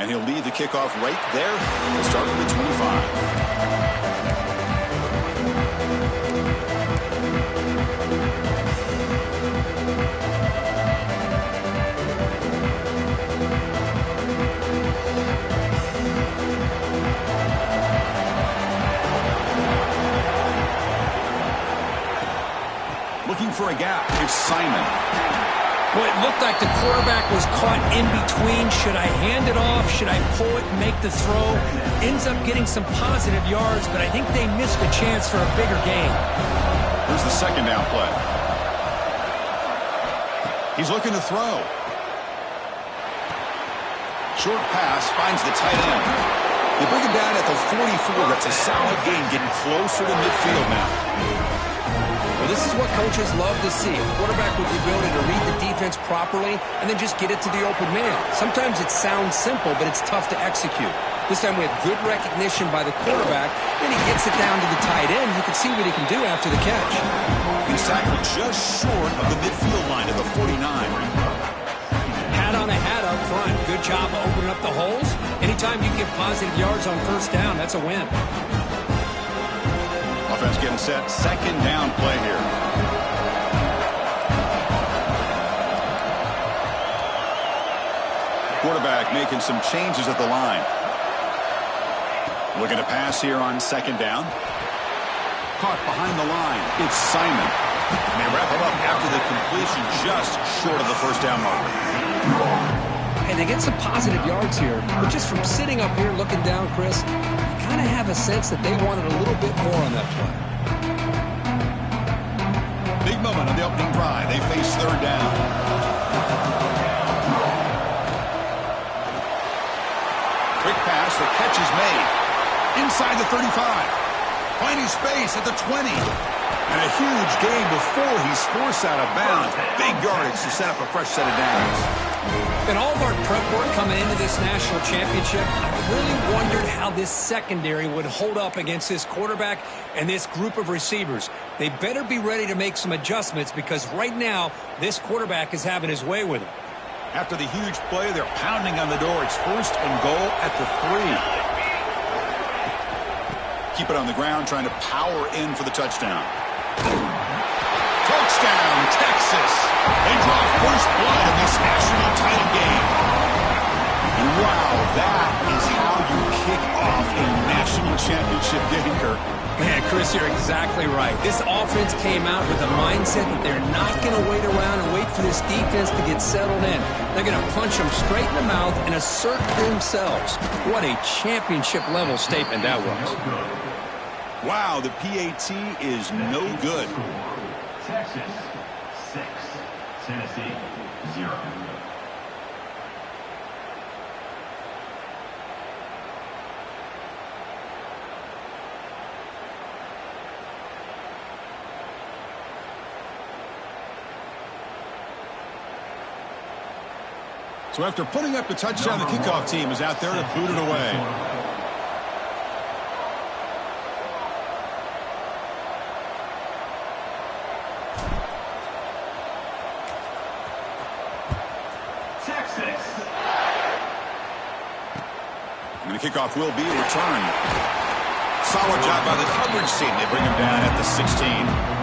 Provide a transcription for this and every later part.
And he'll lead the kickoff right there. We'll start with the 25. Looking for a gap. It's Simon. Well, it looked like the quarterback was caught in between. Should I hand it off? Should I pull it and make the throw? Ends up getting some positive yards, but I think they missed a chance for a bigger gain. Here's the second down play. He's looking to throw. Short pass finds the tight end. They bring him down at the 44. That's a solid gain, getting closer to midfield now. Well, this is what coaches love to see. A quarterback with the ability to read the defense properly and then just get it to the open man. Sometimes it sounds simple, but it's tough to execute. This time we have good recognition by the quarterback, and he gets it down to the tight end. You can see what he can do after the catch. He's tackled just short of the midfield line at the 49. Hat on a hat up front. Good job opening up the holes. Anytime you get positive yards on first down, that's a win. Offense getting set. Second down play here. Quarterback making some changes at the line. Looking to pass here on second down. Caught behind the line. It's Simon. And they wrap him up after the completion just short of the first down marker. And they get some positive yards here. But just from sitting up here looking down, Chris, kind of have a sense that they wanted a little bit more on that play. Big moment on the opening drive. They face third down. Quick pass. The catch is made. Inside the 35. Finding space at the 20. And a huge gain before he's forced out of bounds. Big yardage to set up a fresh set of downs. In all of our prep work coming into this national championship, I really wondered how this secondary would hold up against this quarterback and this group of receivers. They better be ready to make some adjustments because right now, this quarterback is having his way with him. After the huge play, they're pounding on the door. It's first and goal at the 3. Keep it on the ground, trying to power in for the touchdown. Touchdown, Texas. They draw first blood in this national title game. And wow, that is how you kick off a national championship game, Kirk. Man, Chris, you're exactly right. This offense came out with a mindset that they're not going to wait around and wait for this defense to get settled in. They're going to punch them straight in the mouth and assert themselves. What a championship-level statement that was. Wow, the PAT is no good. Texas 6, Tennessee 0. So after putting up the touchdown, the kickoff team is out there to boot it away. Kickoff will be returned. Solid job by the coverage team. They bring him down at the 16.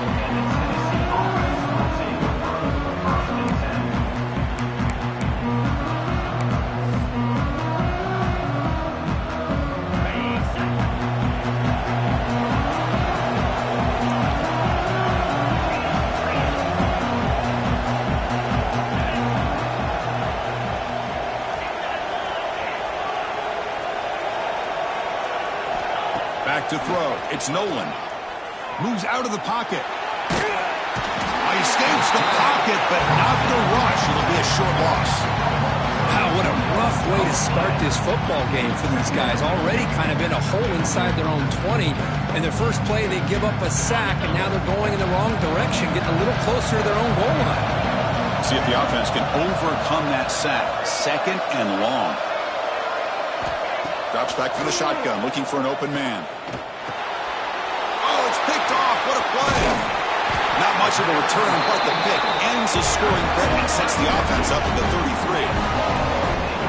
To throw. It's Nolan. Moves out of the pocket. Escapes the pocket, but not the rush. It'll be a short loss. Wow, what a rough way to start this football game for these guys. Already kind of in a hole inside their own 20. In their first play, they give up a sack, and now they're going in the wrong direction, getting a little closer to their own goal line. See if the offense can overcome that sack. Second and long. Drops back from the shotgun, looking for an open man. Oh, it's picked off. What a play. Not much of a return, but the pick ends the scoring threat and sets the offense up at the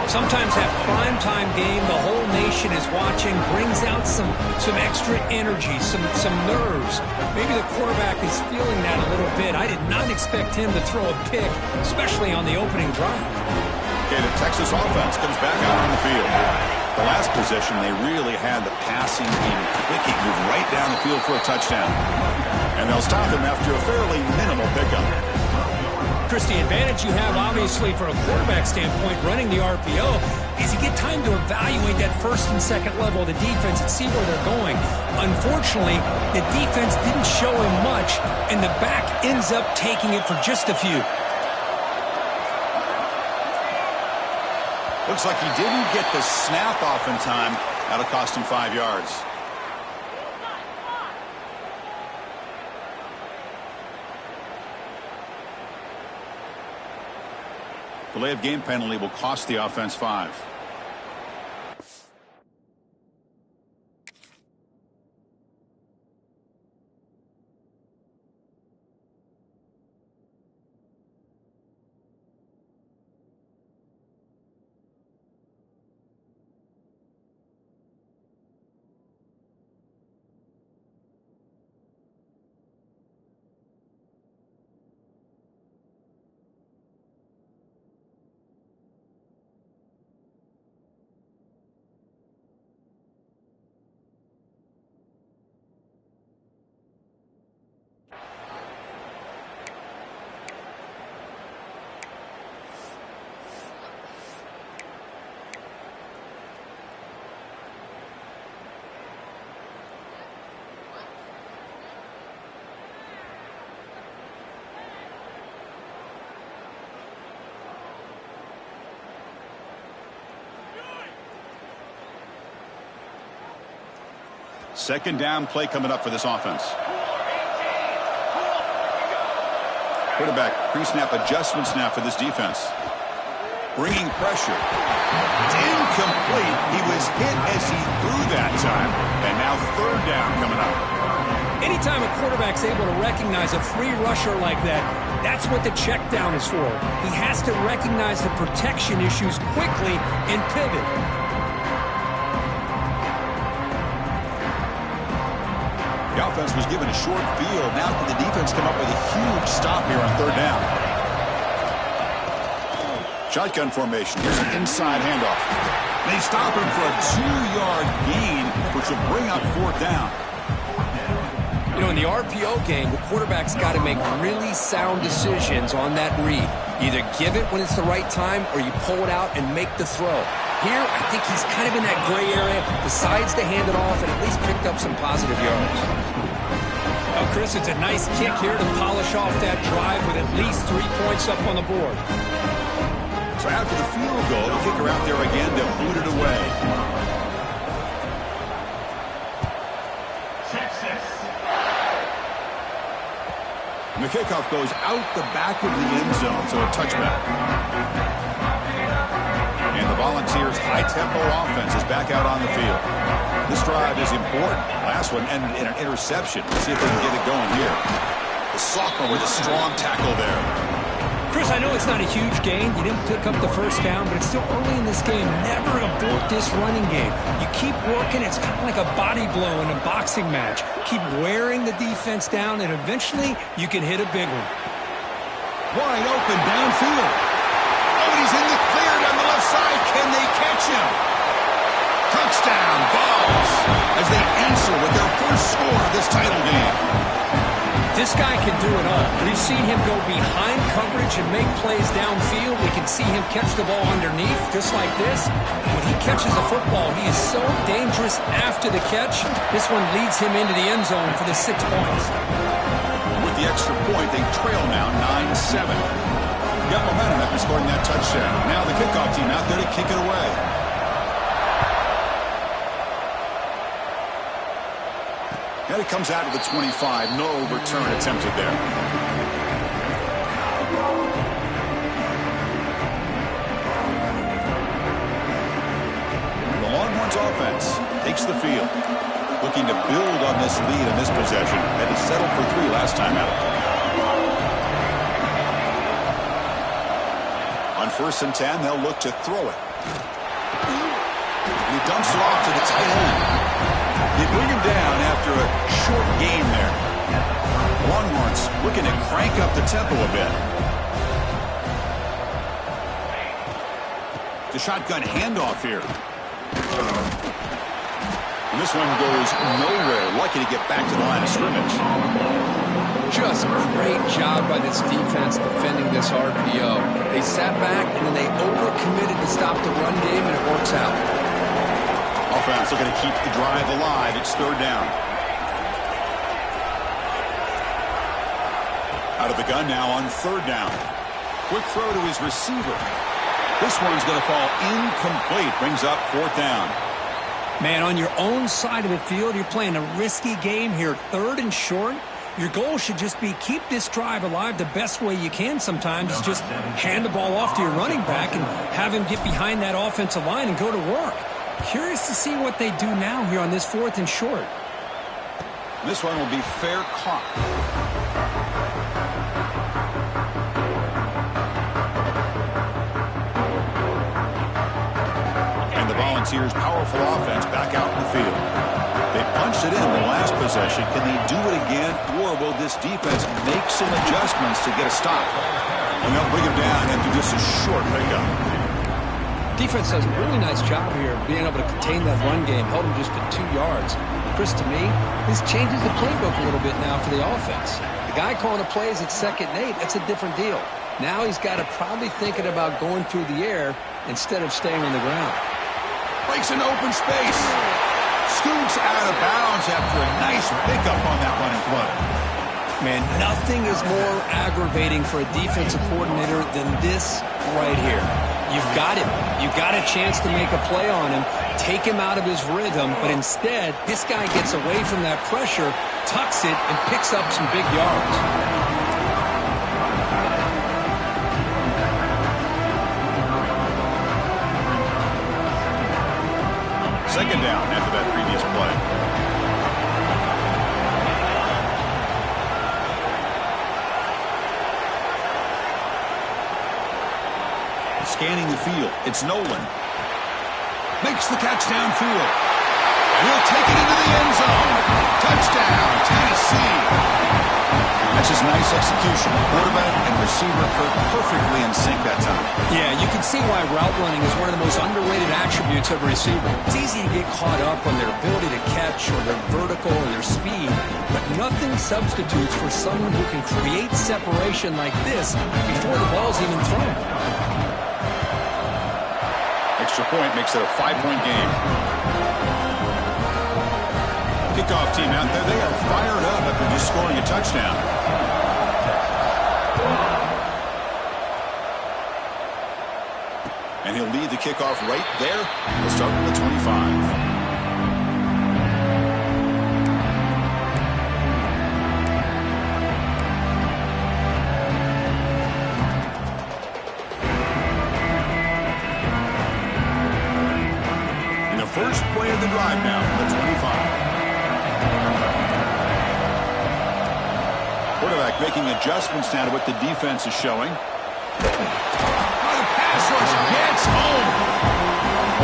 33. Sometimes that primetime game, the whole nation is watching, brings out some extra energy, some nerves. Maybe the quarterback is feeling that a little bit. I did not expect him to throw a pick, especially on the opening drive. Okay, the Texas offense comes back out on the field. The last possession, they really had the passing game clicking, move right down the field for a touchdown. And they'll stop him after a fairly minimal pickup. Chris, the advantage you have, obviously, for a quarterback standpoint, running the RPO, is you get time to evaluate that first and second level of the defense and see where they're going. Unfortunately, the defense didn't show him much, and the back ends up taking it for just a few. Looks like he didn't get the snap off in time. That'll cost him 5 yards. Delay of game penalty will cost the offense 5. Second down play coming up for this offense. Quarterback pre-snap adjustment snap for this defense. Bringing pressure. It's incomplete. He was hit as he threw that time. And now third down coming up. Anytime a quarterback's able to recognize a free rusher like that, that's what the check down is for. He has to recognize the protection issues quickly and pivot. The offense was given a short field. Now can the defense come up with a huge stop here on third down? Shotgun formation. Here's an inside handoff. They stop him for a 2-yard gain, which will bring up fourth down. You know, in the RPO game, the quarterback's got to make really sound decisions on that read. Either give it when it's the right time or you pull it out and make the throw. Here, I think he's kind of in that gray area, decides to hand it off and at least picked up some positive yards. Well, Chris, it's a nice kick here to polish off that drive with at least 3 points up on the board. So after the field goal, the kicker out there again to boot it away. And the kickoff goes out the back of the end zone, so a touchback. And the Volunteers' high-tempo offense is back out on the field. This drive is important. Last one ended in an interception. Let's see if they can get it going here. The sophomore with a strong tackle there. Chris, I know it's not a huge gain. You didn't pick up the first down, but it's still early in this game. Never abort this running game. You keep working. It's kind of like a body blow in a boxing match. Keep wearing the defense down, and eventually you can hit a big one. Wide open downfield. Oh, he's in the clear down the left side. Can they catch him? Touchdown, Vols, as they answer with their first score of this title game. This guy can do it all. We've seen him go behind coverage and make plays downfield. We can see him catch the ball underneath, just like this. When he catches a football, he is so dangerous after the catch. This one leads him into the end zone for the 6 points. With the extra point, they trail now 9-7. Got momentum after scoring that touchdown. Now the kickoff team out there to kick it away. And it comes out to the 25. No return attempted there. The Longhorns offense takes the field, looking to build on this lead in this possession. Had to settle for 3 last time out. On 1st and 10, they'll look to throw it. He dumps it off to the tight end. They bring him down after a short gain there. Longhorns looking to crank up the tempo a bit. The shotgun handoff here. And this one goes nowhere. Lucky to get back to the line of scrimmage. Just great job by this defense defending this RPO. They sat back and then they overcommitted to stop the run game, and it works out. Offense looking to keep the drive alive. It's third down. Out of the gun now on third down. Quick throw to his receiver. This one's going to fall incomplete. Brings up fourth down. Man, on your own side of the field, you're playing a risky game here. Third and short. Your goal should just be keep this drive alive the best way you can sometimes. Just hand the ball off to your running back and have him get behind that offensive line and go to work. Curious to see what they do now here on this fourth and short. This one will be fair caught. And the Volunteers' powerful offense back out in the field. They punched it in the last possession. Can they do it again, or will this defense make some adjustments to get a stop? And they'll bring him down after just a short pickup. Defense does a really nice job here of being able to contain that run game, held him just to 2 yards. Chris, to me, this changes the playbook a little bit now for the offense. The guy calling the plays at 2nd and 8, that's a different deal. Now he's got to probably thinking about going through the air instead of staying on the ground. Breaks an open space. Scoots out of bounds after a nice pickup on that running play. Man, nothing is more aggravating for a defensive coordinator than this right here. You've got him. You've got a chance to make a play on him, take him out of his rhythm, but instead, this guy gets away from that pressure, tucks it, and picks up some big yards. Second down after that previous play. Scanning the field. It's Nolan. Makes the catch downfield. And he'll take it into the end zone. Touchdown, Tennessee. That's just nice execution. Quarterback and receiver perfectly in sync that time. Yeah, you can see why route running is one of the most underrated attributes of a receiver. It's easy to get caught up on their ability to catch or their vertical or their speed, but nothing substitutes for someone who can create separation like this before the ball's even thrown. Extra point makes it a 5-point game. Kickoff team out there, they are fired up after just scoring a touchdown. And he'll lead the kickoff right there. We'll start with the 25. First play of the drive now from the 25. Quarterback making adjustments now to what the defense is showing. The pass rush gets home.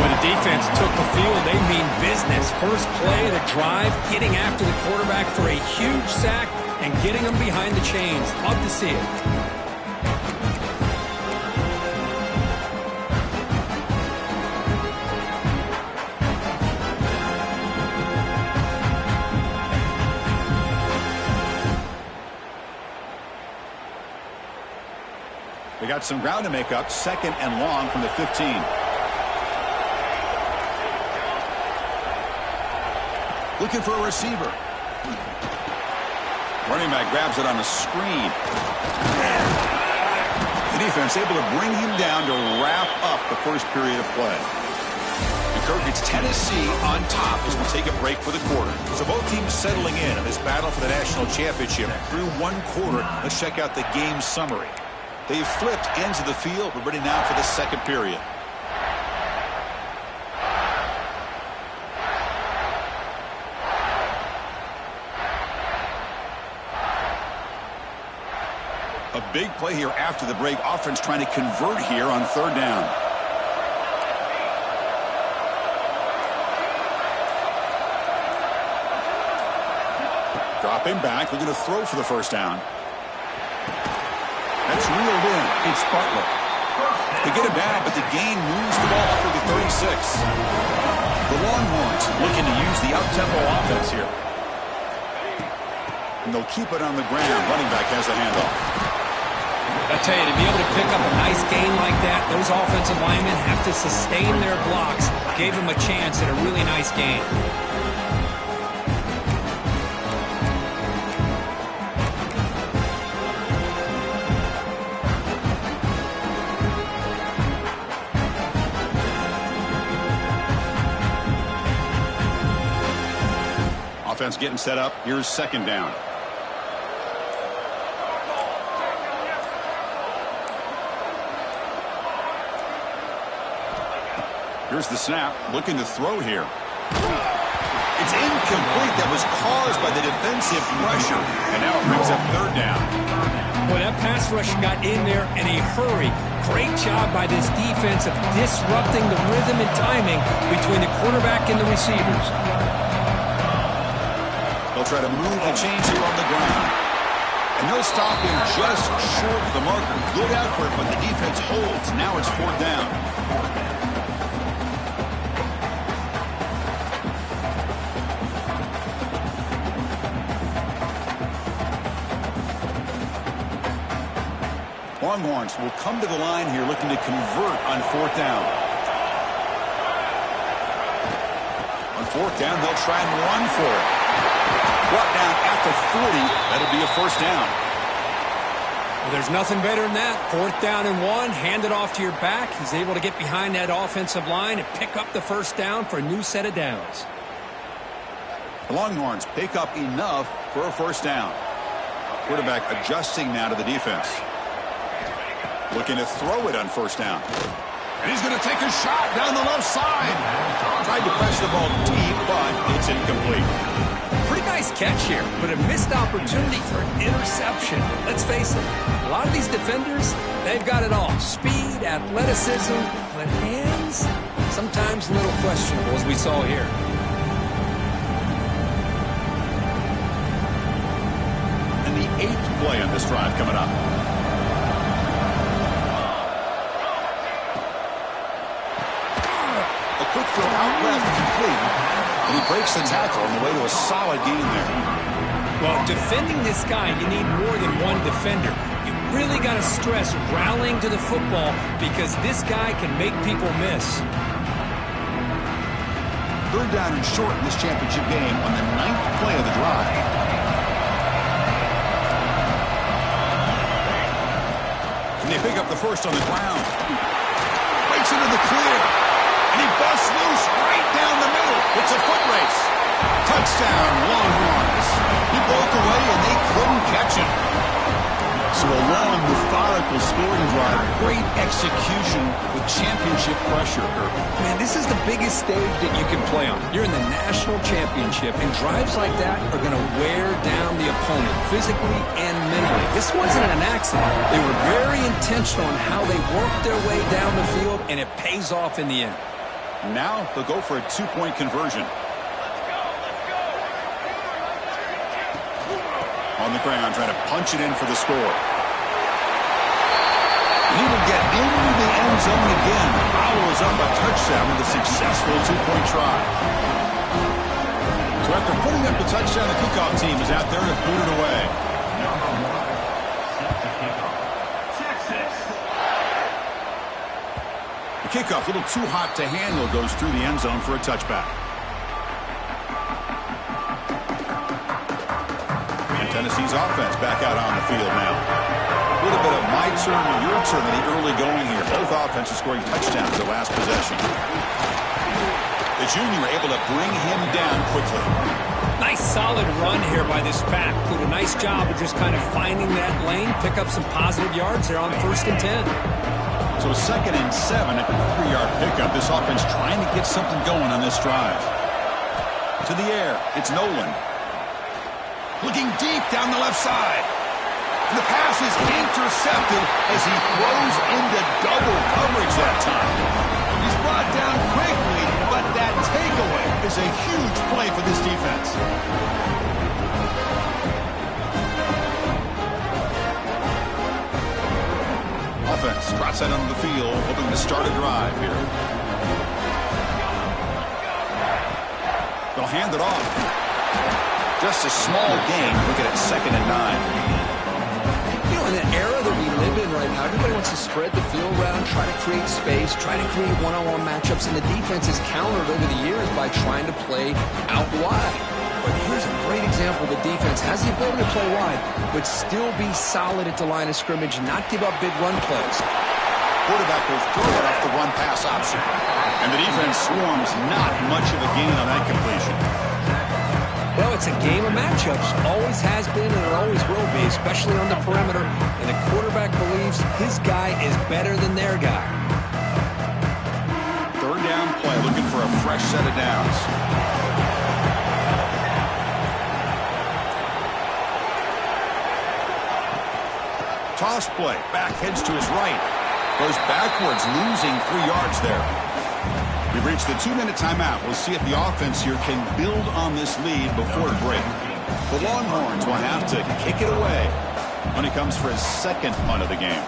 When the defense took the field, they mean business. First play of the drive, getting after the quarterback for a huge sack and getting him behind the chains. Love to see it. They got some ground to make up. 2nd and long from the 15. Looking for a receiver. Running back grabs it on the screen. The defense able to bring him down to wrap up the first period of play. And Kirk, it's Tennessee on top as we take a break for the quarter. So both teams settling in on this battle for the national championship. Through one quarter, let's check out the game summary. They've flipped ends of the field. We're ready now for the second period. A big play here after the break. Offense trying to convert here on third down. Dropping back, we're going to throw for the first down. That's reeled in. It's Butler. They get him down, but the gain moves the ball up to the 36. The Longhorns looking to use the up-tempo offense here. And they'll keep it on the ground. Running back has the handoff. I tell you, to be able to pick up a nice gain like that, those offensive linemen have to sustain their blocks. Gave him a chance at a really nice gain. Offense getting set up. Here's second down. Here's the snap. Looking to throw here. It's incomplete. That was caused by the defensive pressure. And now it brings up third down. Well, that pass rush got in there in a hurry. Great job by this defense of disrupting the rhythm and timing between the quarterback and the receivers. They'll try to move the chains here on the ground. And they'll stop him just short of the marker. Good effort, but the defense holds. Now it's fourth down. Longhorns will come to the line here looking to convert on fourth down. On fourth down, they'll try and run for it. Brought down at the 40. That'll be a first down. Well, there's nothing better than that. Fourth down and 1. Hand it off to your back. He's able to get behind that offensive line and pick up the first down for a new set of downs. The Longhorns pick up enough for a first down. Quarterback adjusting now to the defense. Looking to throw it on first down. And he's going to take a shot down the left side. Tried to press the ball deep, but it's incomplete. Pretty nice catch here, but a missed opportunity for an interception. Let's face it, a lot of these defenders, they've got it all. Speed, athleticism, but hands, sometimes a little questionable, as we saw here. And the 8th play on this drive coming up. A quick throw out left, complete. And he breaks the tackle on the way to a solid gain there. Well, defending this guy, you need more than one defender. You really got to stress rallying to the football because this guy can make people miss. Third down and short in this championship game on the 9th play of the drive. And they pick up the first on the ground. Breaks into the clear. And he busts loose right down the middle. It's a foot race. Touchdown, Longhorns. He broke away and they couldn't catch him. So a long, methodical scoring drive. Great execution with championship pressure. Man, this is the biggest stage that you can play on. You're in the national championship, and drives like that are going to wear down the opponent physically and mentally. This wasn't an accident. They were very intentional on how they worked their way down the field, and it pays off in the end. Now they'll go for a two-point conversion. On the ground, trying to punch it in for the score. He will get into the end zone again. Follows up a touchdown with a successful two-point try. So after putting up the touchdown, the kickoff team is out there to boot it away. The kickoff, a little too hot to handle, goes through the end zone for a touchback. And Tennessee's offense back out on the field now. A little bit of my turn, your turn in the early going here. Both offenses scoring touchdowns the last possession. The junior able to bring him down quickly. Nice solid run here by this pack. Did a nice job of just kind of finding that lane, pick up some positive yards there on 1st and 10. So 2nd and 7 at the 3-yard pickup. This offense trying to get something going on this drive. To the air, it's Nolan. Looking deep down the left side. And the pass is intercepted as he throws into double coverage that time. He's brought down quickly, but that takeaway is a huge play for this defense. outside onto the field, hoping to start a drive here. They'll hand it off. Just a small gain. Looking at 2nd and 9. You know, in the era that we live in right now, everybody wants to spread the field around, try to create space, try to create one-on-one matchups, and the defense has countered over the years by trying to play out wide. But here's a great example. The defense has the ability to play wide, but still be solid at the line of scrimmage, not give up big run plays. Quarterback will throw it off the run-pass option. And the defense swarms not much of a gain on that completion. Well, it's a game of matchups. Always has been and it always will be, especially on the perimeter. And the quarterback believes his guy is better than their guy. 3rd down play, looking for a fresh set of downs. Toss play, back heads to his right. Goes backwards, losing 3 yards there. We've reached the 2-minute timeout. We'll see if the offense here can build on this lead before break. The Longhorns will have to kick it away when it comes for his 2nd punt of the game.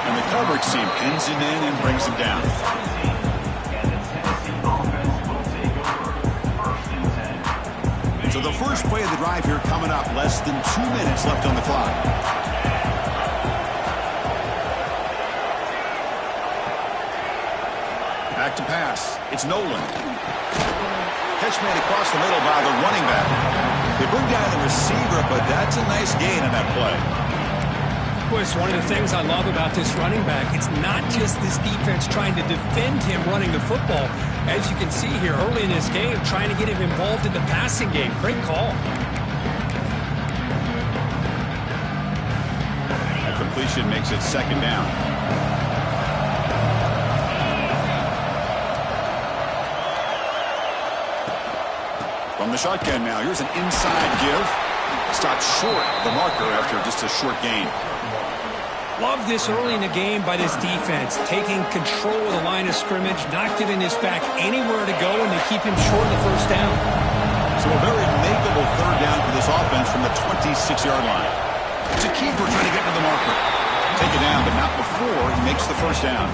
And the coverage team pins him in and brings him down. So the first play of the drive here coming up, less than 2 minutes left on the clock. Back to pass. It's Nolan. Catch made across the middle by the running back. They bring down the receiver, but that's a nice gain on that play. Boy, it's one of the things I love about this running back. It's not just this defense trying to defend him running the football. As you can see here early in this game, trying to get him involved in the passing game. Great call. A completion makes it 2nd down. From the shotgun now, here's an inside give. Stopped short the marker after just a short gain. Love this early in the game by this defense, taking control of the line of scrimmage, not giving this back anywhere to go, and they keep him short of the 1st down. So a very makeable 3rd down for this offense from the 26-yard line. It's a keeper trying to get to the marker. Take it down, but not before he makes the 1st down.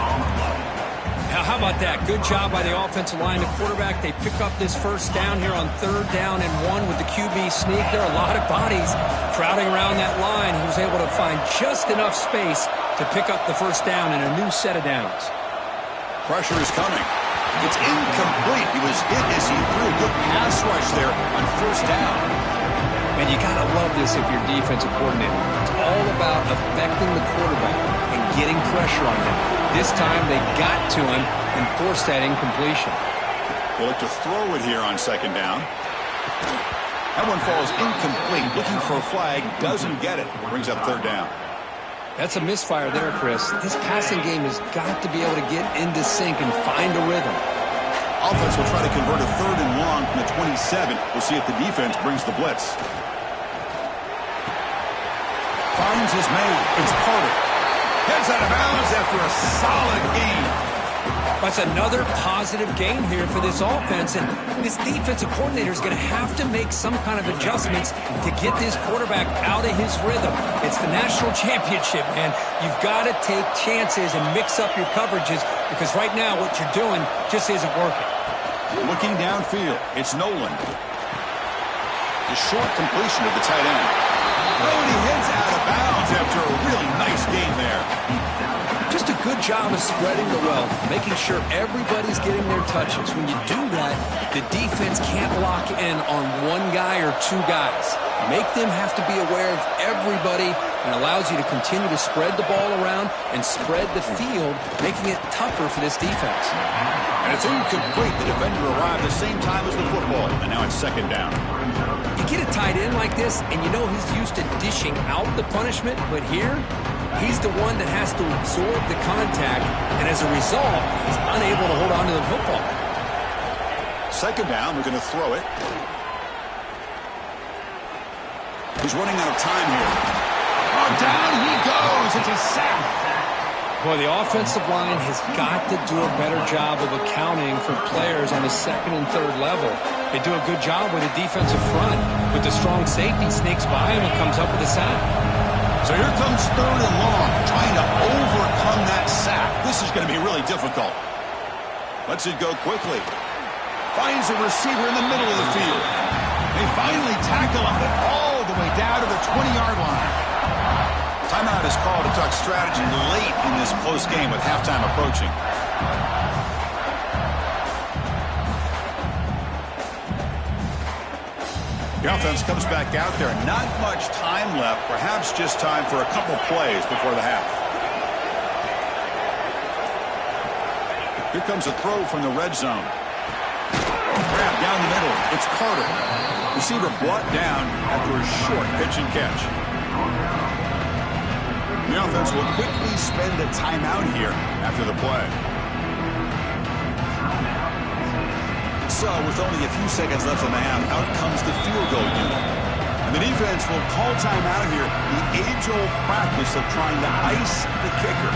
Now, how about that? Good job by the offensive line. The quarterback, they pick up this 1st down here on 3rd down and 1 with the QB sneak. There are a lot of bodies crowding around that line. He was able to find just enough space to pick up the 1st down and a new set of downs. Pressure is coming. It's incomplete. He was hit as he threw. Good pass rush there on 1st down. And you got to love this if you're defensive coordinator. It's all about affecting the quarterback and getting pressure on him. This time they got to him and forced that incompletion. They look to throw it here on 2nd down. That one falls incomplete. Looking for a flag. Doesn't get it. Brings up 3rd down. That's a misfire there, Chris. This passing game has got to be able to get into sync and find a rhythm. Offense will try to convert a 3rd and long from the 27. We'll see if the defense brings the blitz. Finds his man. It's Carter. Gets out of bounds after a solid gain. That's another positive game here for this offense, and this defensive coordinator is going to have to make some kind of adjustments to get this quarterback out of his rhythm. It's the national championship, man. You've got to take chances and mix up your coverages because right now what you're doing just isn't working. Looking downfield, it's Nolan. The short completion of the tight end. Brody heads out of bounds after a really nice gain there. Just a good job of spreading the wealth, making sure everybody's getting their touches. When you do that, the defense can't lock in on one guy or 2 guys. Make them have to be aware of everybody and allows you to continue to spread the ball around and spread the field, making it tougher for this defense. And it's incomplete. The defender arrived the same time as the football, and now it's 2nd down. You get a tight end like this, and you know he's used to dishing out the punishment, but here, he's the one that has to absorb the contact, and as a result, he's unable to hold on to the football. 2nd down, we're going to throw it. He's running out of time here. Oh, down he goes. It's a sack. Boy, the offensive line has got to do a better job of accounting for players on the 2nd and 3rd level. They do a good job with the defensive front, but the strong safety sneaks by him and comes up with a sack. So here comes 3rd and long, trying to overcome that sack. This is going to be really difficult. Lets it go quickly. Finds a receiver in the middle of the field. They finally tackle him all the way down to the 20-yard line. Timeout is called to talk strategy late in this close game with halftime approaching. The offense comes back out there. Not much time left. Perhaps just time for a couple plays before the half. Here comes a throw from the red zone. Grab down the middle. It's Carter. Receiver brought down after a short pitch and catch. The offense will quickly spend a timeout here after the play. So, with only a few seconds left in the half, out comes the field goal unit. And the defense will call timeout here, the age-old practice of trying to ice the kicker.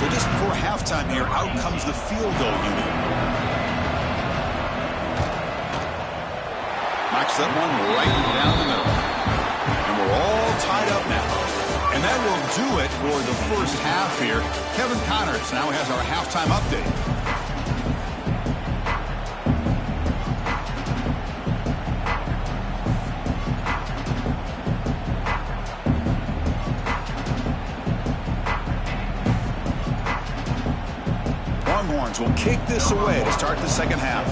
So just before halftime here, out comes the field goal unit. Knocks that one right down the middle. And we're all tied up now. And that will do it for the first half here. Kevin Connors now has our halftime update. Longhorns will kick this away to start the second half.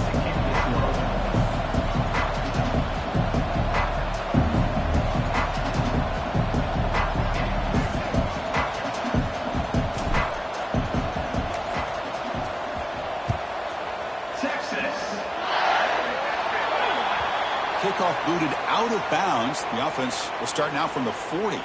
Kickoff booted out of bounds. The offense will start now from the 40.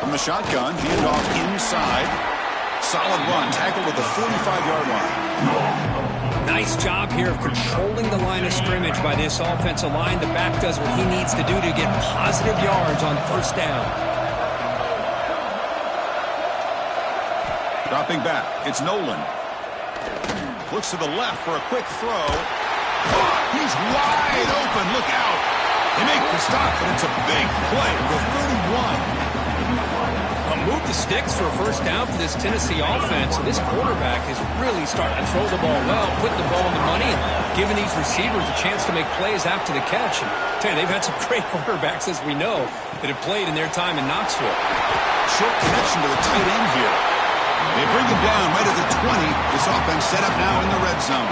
From the shotgun, handoff inside. Solid run, tackled at the 45-yard line. Nice job here of controlling the line of scrimmage by this offensive line. The back does what he needs to do to get positive yards on first down. Dropping back, it's Nolan. Looks to the left for a quick throw. He's wide open. Look out. They make the stop, but it's a big play. The 31. Move the sticks for a first down for this Tennessee offense. And this quarterback is really starting to throw the ball well, putting the ball in the money, and giving these receivers a chance to make plays after the catch. And tell you, they've had some great quarterbacks, as we know, that have played in their time in Knoxville. Short connection to the tight end here. They bring him down right at the 20. This offense set up now in the red zone.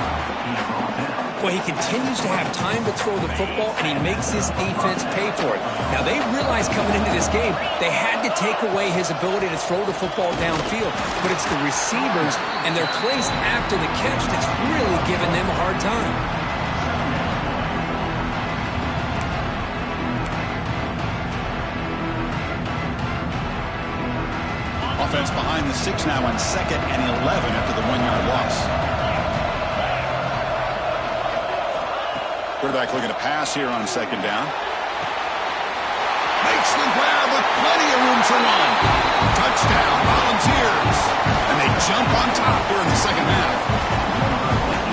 Well, he continues to have time to throw the football, and he makes his defense pay for it. Now, they realized coming into this game they had to take away his ability to throw the football downfield, but it's the receivers and their plays after the catch that's really giving them a hard time. Offense behind the 6 now on 2nd and 11 after the 1-yard loss. Quarterback looking to pass here on 2nd down. Makes the grab with plenty of room to run. Touchdown, Volunteers. And they jump on top here in the second half.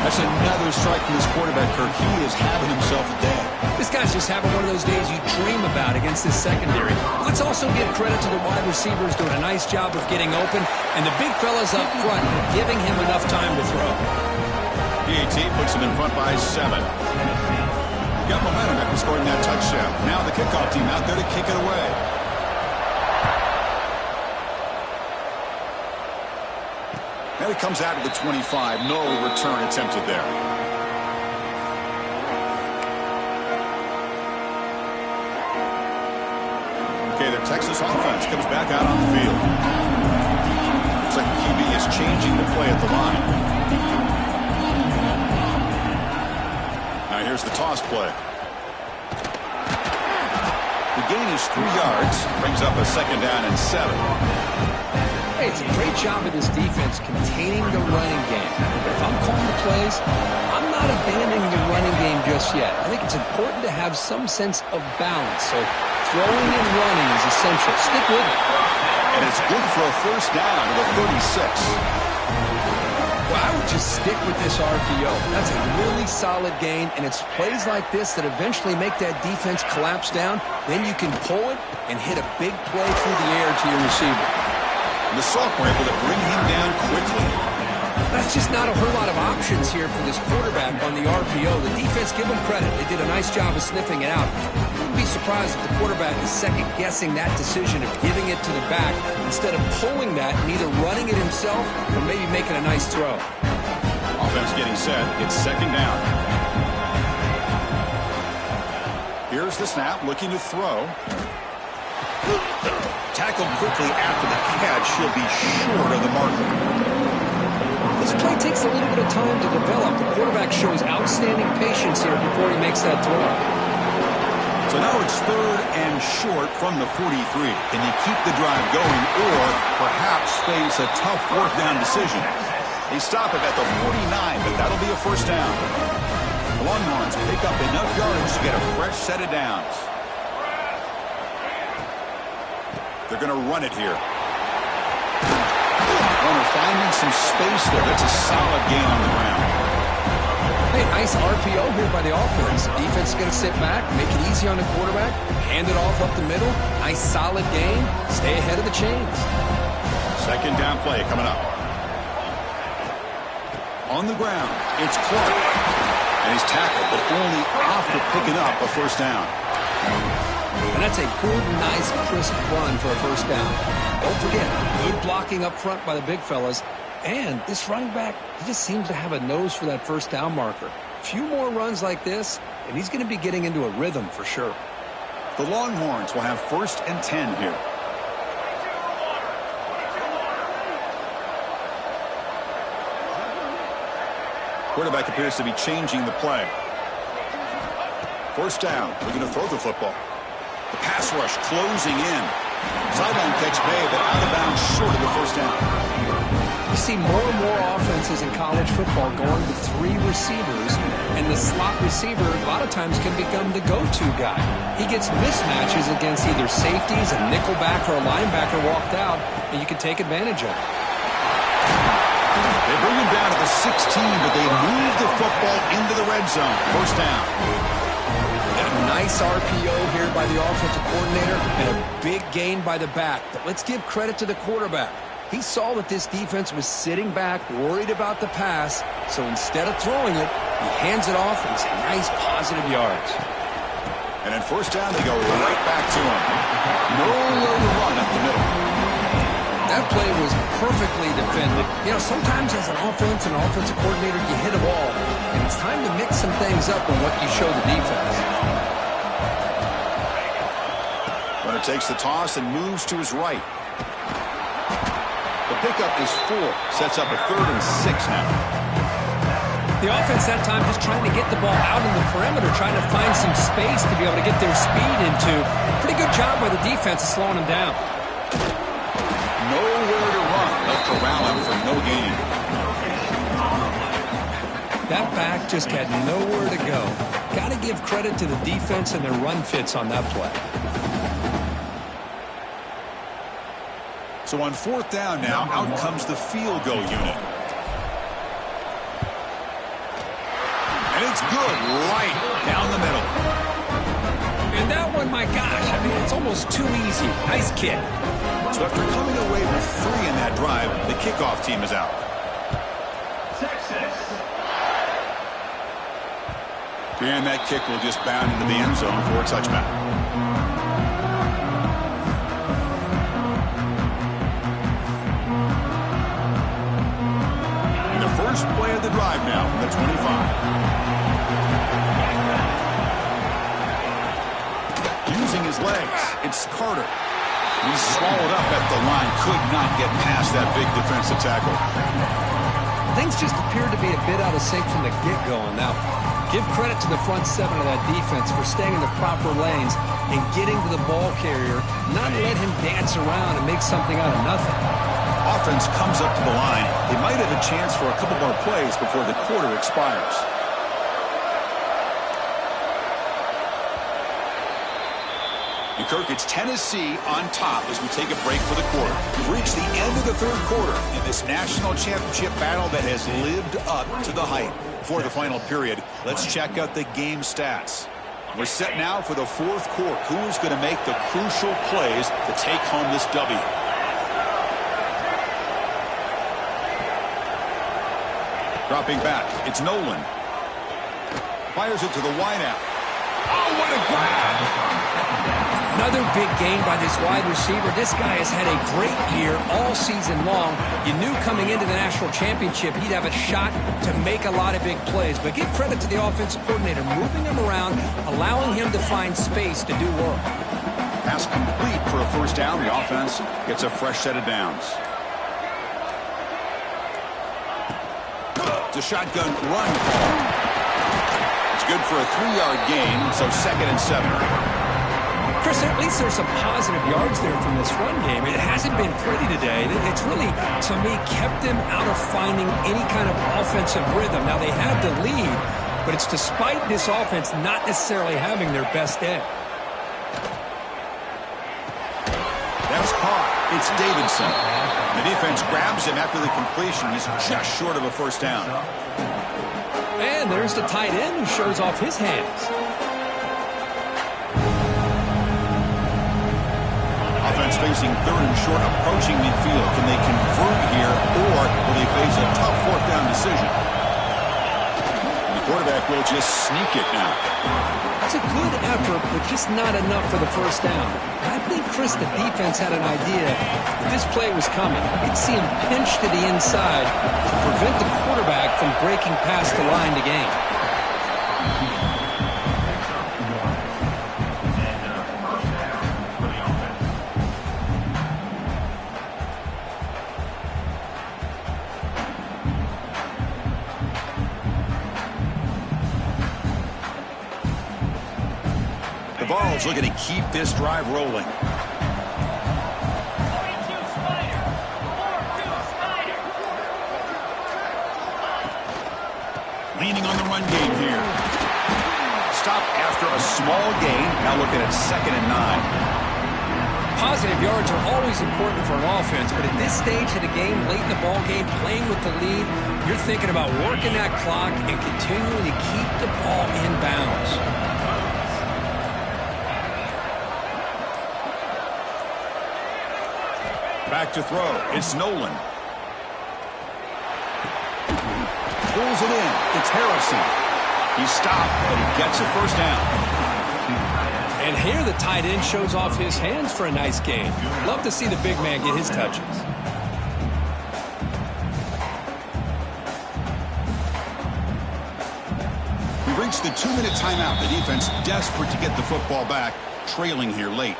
That's another strike from this quarterback, Kirk. He is having himself a day. This guy's just having one of those days you dream about against this secondary. Let's also give credit to the wide receivers doing a nice job of getting open, and the big fellas up front for giving him enough time to throw. PAT puts him in front by 7. Got momentum after scoring that touchdown. Now the kickoff team out there to kick it away. And it comes out to the 25. No return attempted there. Okay, the Texas offense comes back out on the field. Looks like the QB is changing the play at the line. Here's the toss play. The gain is 3 yards. Brings up a 2nd down and 7. Hey, it's a great job of this defense containing the running game. But if I'm calling the plays, I'm not abandoning the running game just yet. I think it's important to have some sense of balance. So throwing and running is essential. Stick with it. And it's good for a first down to the 36. Well, I would just stick with this RPO. That's a really solid gain, and it's plays like this that eventually make that defense collapse down. Then you can pull it and hit a big play through the air to your receiver. The sophomore able to bring him down quickly. That's just not a whole lot of options here for this quarterback on the RPO. The defense, give them credit. They did a nice job of sniffing it out. Wouldn't be surprised if the quarterback is second-guessing that decision of giving it to the back instead of pulling that and either running it himself or maybe making a nice throw. Offense getting set. It's 2nd down. Here's the snap, looking to throw. Tackled quickly after the catch. He'll be short of the marker. This play takes a little bit of time to develop. The quarterback shows outstanding patience here before he makes that throw. So now it's 3rd and short from the 43. Can you keep the drive going or perhaps face a tough 4th down decision? They stop it at the 49, but that'll be a first down. The Longhorns pick up enough yards to get a fresh set of downs. They're going to run it here. Runner finding some space there. That's a solid gain on the ground. Hey, nice RPO here by the offense. Defense is going to sit back, make it easy on the quarterback, hand it off up the middle. Nice solid gain. Stay ahead of the chains. 2nd down play coming up. On the ground, it's Clark. And he's tackled, but only after picking up a first down. And that's a good, nice, crisp run for a first down. Don't forget, good blocking up front by the big fellas. And this running back, he just seems to have a nose for that first down marker. A few more runs like this, and he's going to be getting into a rhythm for sure. The Longhorns will have 1st and 10 here. Quarterback appears to be changing the play. First down, looking to throw the football. The pass rush closing in. Sideline catch made, but out of bounds short of the first down. You see more and more offenses in college football going with 3 receivers, and the slot receiver a lot of times can become the go-to guy. He gets mismatches against either safeties, a nickelback, or a linebacker walked out, and you can take advantage of it. They bring him down to the 16, but they move the football into the red zone. First down. A nice RPO here by the offensive coordinator and a big gain by the back. But let's give credit to the quarterback. He saw that this defense was sitting back, worried about the pass, so instead of throwing it, he hands it off and some nice positive yards. And then first down, they go right back to him. Nowhere to run up the middle. That play was perfectly defended. You know, sometimes as an offensive coordinator, you hit a ball, and it's time to mix some things up on what you show the defense. Runner takes the toss and moves to his right. The pickup is 4. Sets up a 3rd and 6 now. The offense that time just trying to get the ball out in the perimeter, trying to find some space to be able to get their speed into. Pretty good job by the defense of slowing them down. Nowhere to run. They'll corral him for no gain. That back just had nowhere to go. Got to give credit to the defense and their run fits on that play. So on 4th down now, out comes the field goal unit. And it's good right down the middle. And that one, my gosh, I mean, it's almost too easy. Nice kick. So after coming away with 3 in that drive, the kickoff team is out. Texas. And that kick will just bound into the end zone for a touchback. First play of the drive now from the 25. Using his legs, it's Carter. He's swallowed up at the line, could not get past that big defensive tackle. Things just appeared to be a bit out of sync from the get-go on that one. Give credit to the front 7 of that defense for staying in the proper lanes and getting to the ball carrier, not let him dance around and make something out of nothing. Offense comes up to the line. They might have a chance for a couple more plays before the quarter expires. And Kirk, it's Tennessee on top as we take a break for the quarter. We've reached the end of the 3rd quarter in this national championship battle that has lived up to the hype. Before the final period, let's check out the game stats. We're set now for the 4th quarter. Who is going to make the crucial plays to take home this W? Dropping back, it's Nolan. Fires it to the wideout. Oh, what a grab! Another big gain by this wide receiver. This guy has had a great year all season long. You knew coming into the national championship he'd have a shot to make a lot of big plays. But give credit to the offensive coordinator, moving him around, allowing him to find space to do work. Pass complete for a first down. The offense gets a fresh set of downs. It's a shotgun run call. It's good for a 3-yard gain, so 2nd and 7. Chris, at least there's some positive yards there from this run game. It hasn't been pretty today. It's really, to me, kept them out of finding any kind of offensive rhythm. Now, they have the lead, but it's despite this offense not necessarily having their best day. That's caught. It's Davidson. The defense grabs him after the completion. He's just short of a first down. And there's the tight end who shows off his hands. Offense facing 3rd and short, approaching midfield. Can they convert here, or will they face a tough 4th down decision? And the quarterback will just sneak it now. It's a good effort, but just not enough for the first down. I think, Chris, the defense had an idea that this play was coming. You could see him pinch to the inside to prevent the quarterback from breaking past the line to gain. Vols looking to keep this drive rolling. Leaning on the run game here. Stop after a small gain. Now looking at 2nd and 9. Positive yards are always important for an offense, but at this stage of the game, late in the ball game, playing with the lead, you're thinking about working that clock and continuing to keep the ball in bounds. Back to throw. It's Nolan. Pulls it in. It's Harrison. He stopped, but he gets a first down. And here the tight end shows off his hands for a nice game. Love to see the big man get his touches. We've reached the 2-minute timeout. The defense desperate to get the football back, trailing here late.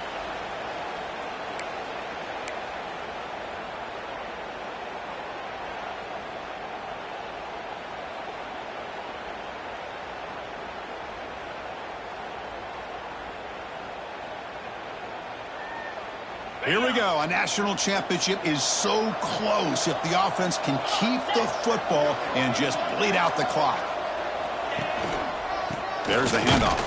Here we go. A national championship is so close if the offense can keep the football and just bleed out the clock. There's the handoff.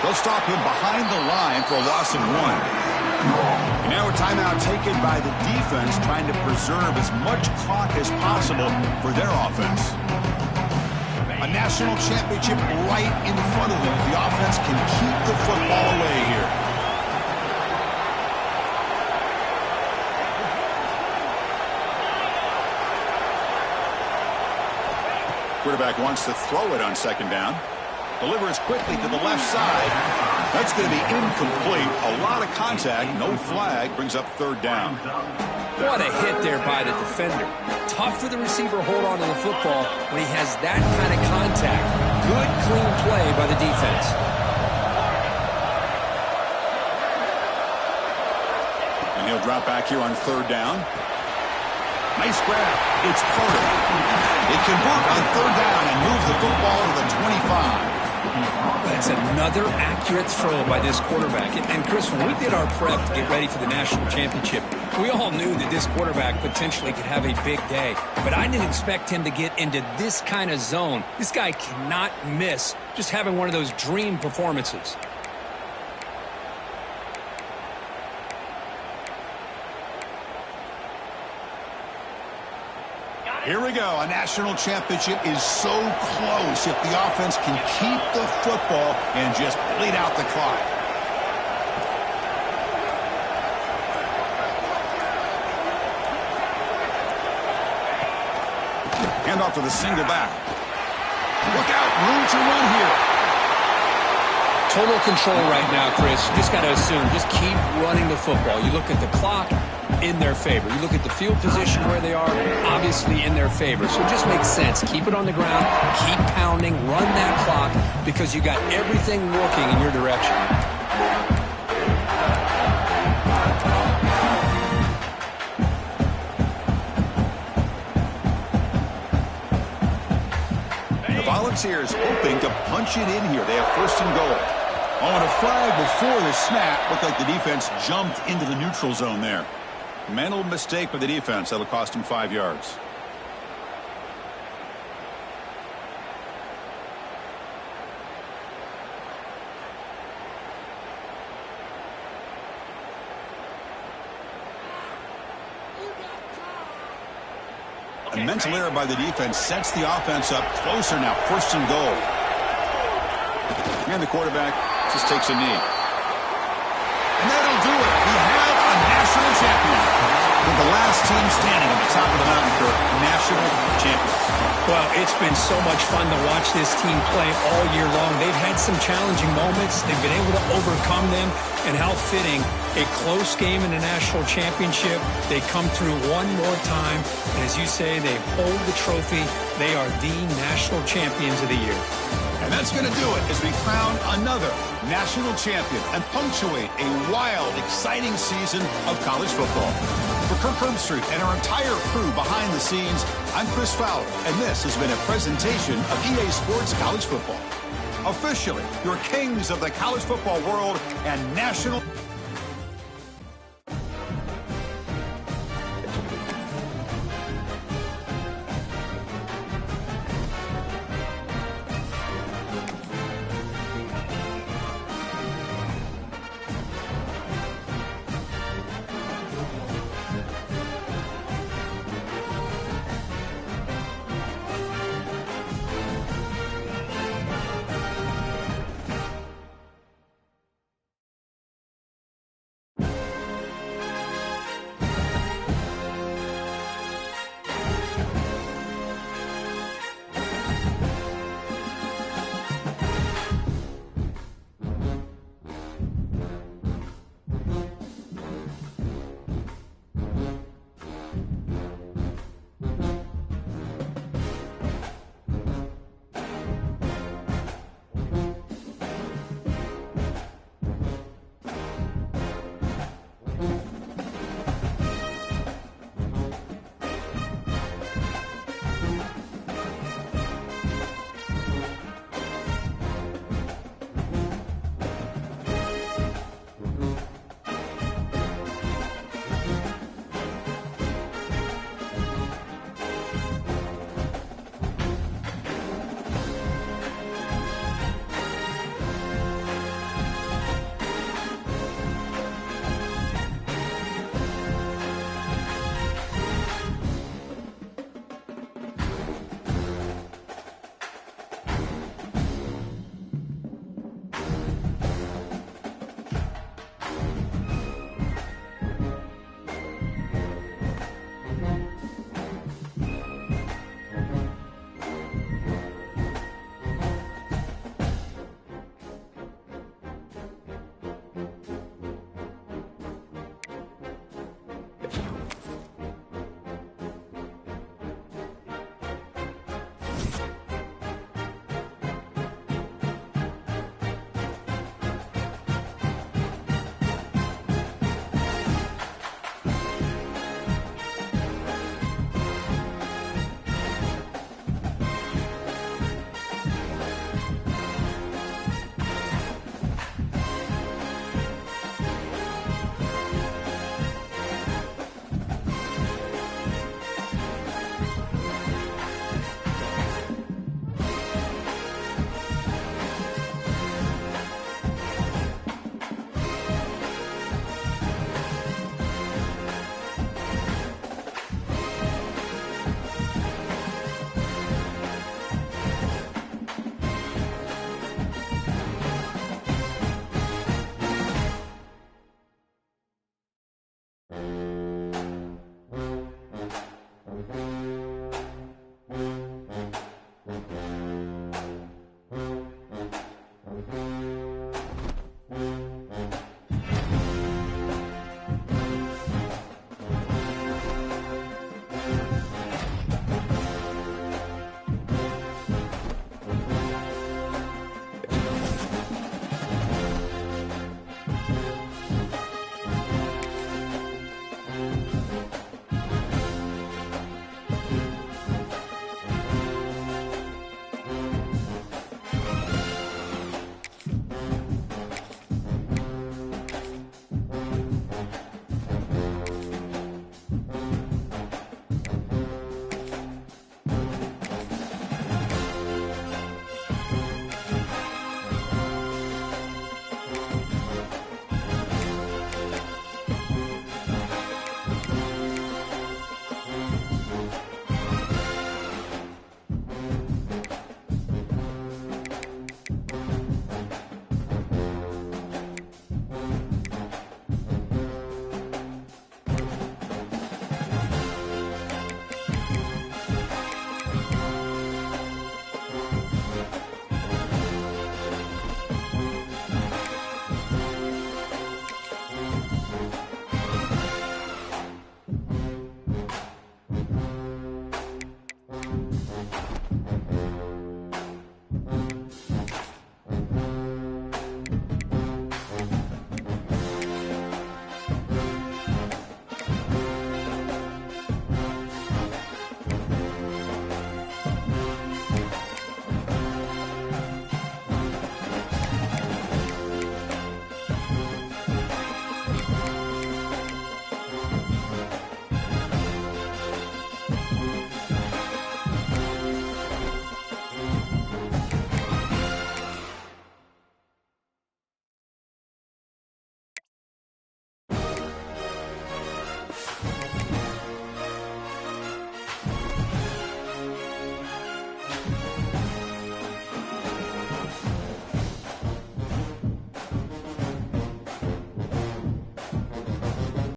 They'll stop him behind the line for a loss of 1. And now a timeout taken by the defense, trying to preserve as much clock as possible for their offense. A national championship right in front of them if the offense can keep the football away here. Quarterback wants to throw it on second down. Delivers quickly to the left side. That's going to be incomplete. A lot of contact. No flag. Brings up third down. What a hit there by the defender. Tough for the receiver to hold on to the football when he has that kind of contact. Good, clean play by the defense. And he'll drop back here on third down. Nice grab. It's Carter. They convert on third down and move the football to the 25. That's another accurate throw by this quarterback. And Chris, when we did our prep to get ready for the national championship, we all knew that this quarterback potentially could have a big day. But I didn't expect him to get into this kind of zone. This guy cannot miss just having one of those dream performances. Here we go. A national championship is so close if the offense can keep the football and just bleed out the clock. Handoff to the single back. Look out. Room to run here. Total control right now, Chris. You just got to assume, just keep running the football. You look at the clock, in their favor. You look at the field position where they are, obviously in their favor. So it just makes sense. Keep it on the ground, keep pounding, run that clock, because you got everything working in your direction. The Volunteers hoping to punch it in here. They have first and goal. On a flag before the snap, looked like the defense jumped into the neutral zone there. Mental mistake by the defense. That'll cost him 5 yards. A mental error by the defense sets the offense up closer now. First and goal. And the quarterback just takes a knee. And that'll do it. We have a national champion. With the last team standing at the top of the mountain for national champions. Well, it's been so much fun to watch this team play all year long. They've had some challenging moments. They've been able to overcome them. And how fitting, a close game in the national championship. They come through one more time. And as you say, they hold the trophy. They are the national champions of the year. And that's going to do it as we crown another national champion and punctuate a wild, exciting season of college football. For Kirk Herbstreit and our entire crew behind the scenes, I'm Chris Fowler, and this has been a presentation of EA Sports College Football. Officially, your kings of the college football world and national...